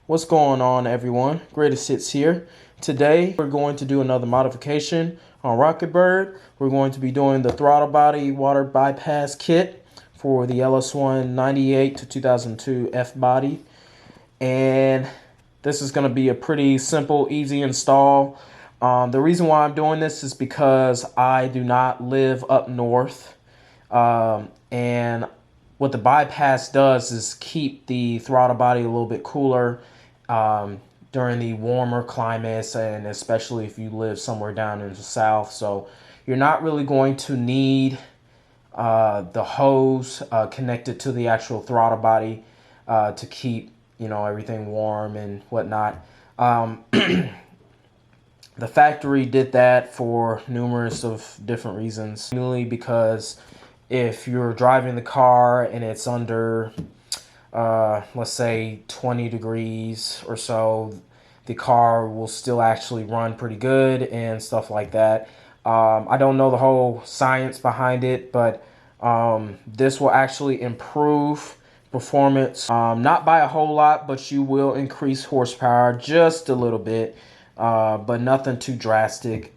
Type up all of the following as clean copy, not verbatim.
What's going on, everyone? Greatest Hits here. Today we're going to do another modification on Rocketbird. We're going to be doing the throttle body water bypass kit for the LS1 98 to 2002 F body, and this is going to be a pretty simple, easy install. The reason why I'm doing this is because I do not live up north, and what the bypass does is keep the throttle body a little bit cooler during the warmer climates, and especially if you live somewhere down in the south. So you're not really going to need the hose connected to the actual throttle body to keep everything warm and whatnot. The factory did that for numerous of different reasons, mainly because if you're driving the car and it's under let's say 20 degrees or so, the car will still actually run pretty good and stuff like that. I don't know the whole science behind it, but this will actually improve performance, not by a whole lot, but you will increase horsepower just a little bit, but nothing too drastic.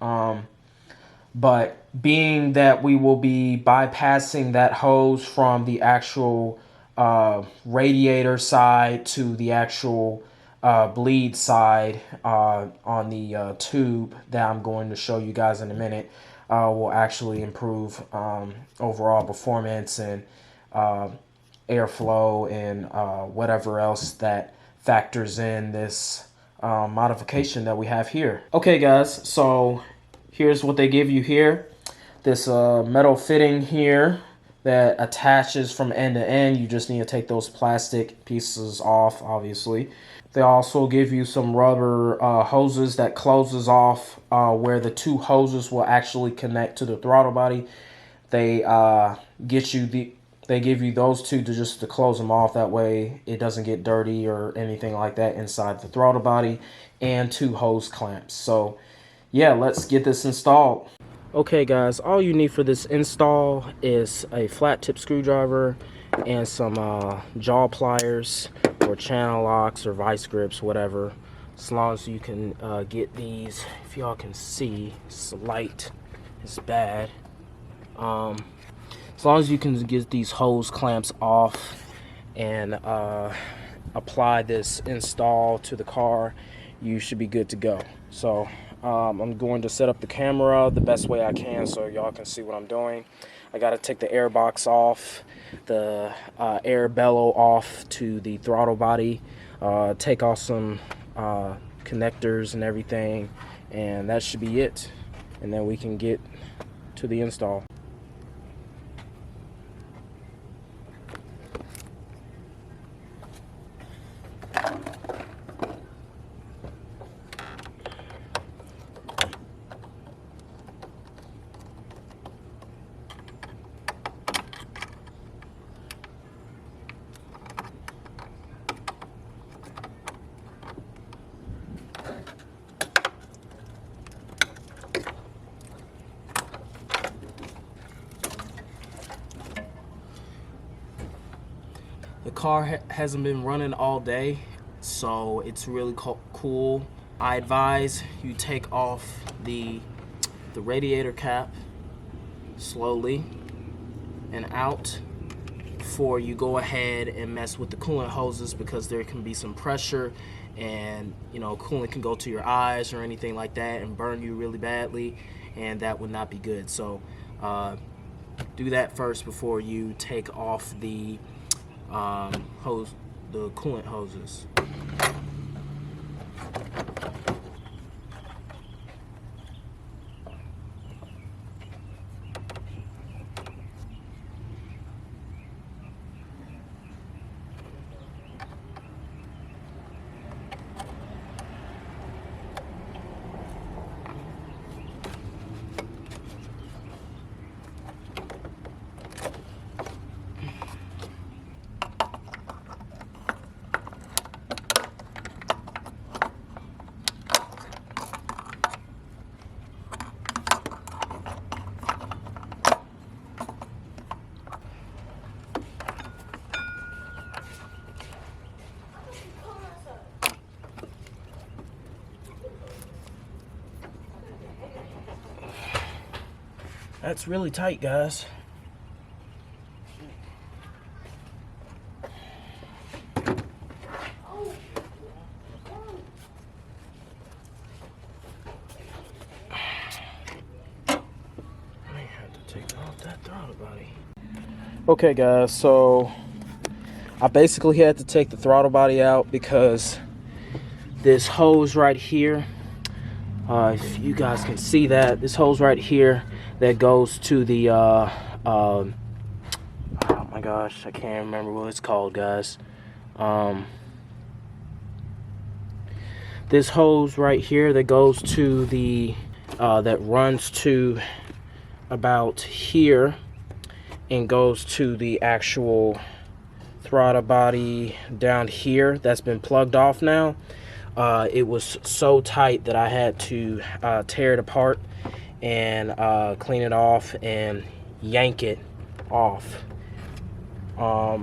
But being that we will be bypassing that hose from the actual radiator side to the actual bleed side on the tube that I'm going to show you guys in a minute, will actually improve overall performance and airflow and whatever else that factors in this modification that we have here. Okay guys, so here's what they give you here. This metal fitting here that attaches from end to end. You just need to take those plastic pieces off, obviously. They also give you some rubber hoses that closes off where the two hoses will actually connect to the throttle body. They give you those two to close them off. That way it doesn't get dirty or anything like that inside the throttle body, and two hose clamps. So yeah, let's get this installed. Okay guys, all you need for this install is a flat tip screwdriver and some jaw pliers or channel locks or vice grips, whatever. As long as you can get these, if y'all can see, it's light, it's bad. As long as you can get these hose clamps off and apply this install to the car, you should be good to go. So I'm going to set up the camera the best way I can so y'all can see what I'm doing. I got to take the air box off, the air bellow off to the throttle body, take off some connectors and everything, and that should be it. And then we can get to the install. The car hasn't been running all day, so it's really cool. I advise you take off the radiator cap slowly and out before you go ahead and mess with the coolant hoses, because there can be some pressure and coolant can go to your eyes or anything like that and burn you really badly, and that would not be good. So do that first before you take off the coolant hoses. That's really tight, guys. Okay guys, so I basically had to take the throttle body out because this hose right here, if you guys can see that, this hose right here that goes to the oh my gosh, I can't remember what it's called, guys. This hose right here that goes to the that runs to about here and goes to the actual throttle body down here, that's been plugged off now. It was so tight that I had to tear it apart and clean it off and yank it off.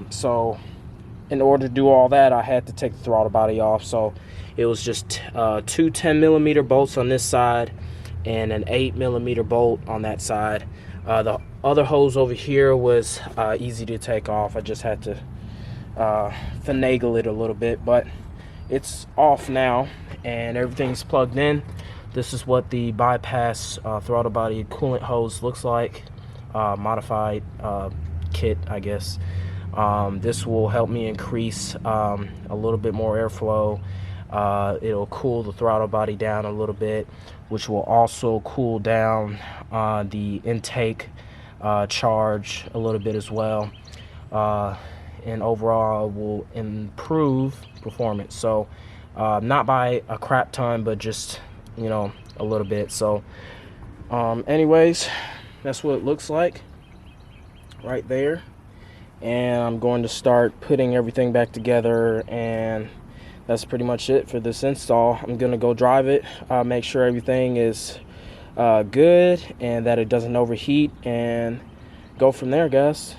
So in order to do all that, I had to take the throttle body off. So it was just two 10mm bolts on this side and an 8mm bolt on that side. The other hose over here was easy to take off. I just had to finagle it a little bit, but it's off now and everything's plugged in. This is what the bypass throttle body coolant hose looks like. Modified kit, I guess. This will help me increase a little bit more airflow. It'll cool the throttle body down a little bit, which will also cool down the intake charge a little bit as well, and overall will improve performance. So not by a crap ton, but just, you know, a little bit. So anyways, that's what it looks like right there, and I'm going to start putting everything back together, and that's pretty much it for this install. I'm gonna go drive it, make sure everything is good and that it doesn't overheat, and go from there, guys.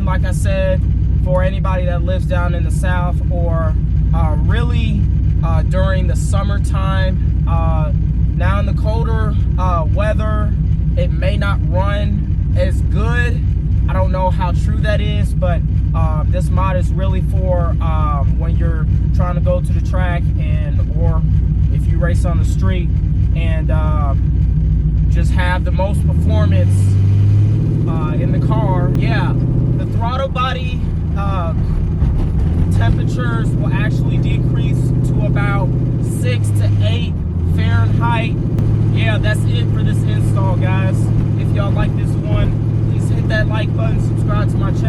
Like I said, for anybody that lives down in the south, or really during the summertime. Now in the colder weather, it may not run as good. I don't know how true that is, but this mod is really for when you're trying to go to the track, and or if you race on the street, and just have the most performance in the car. Yeah, the throttle body temperatures will actually decrease to about 6 to 8 Fahrenheit. Yeah, that's it for this install, guys. If y'all like this one, please hit that like button, subscribe to my channel.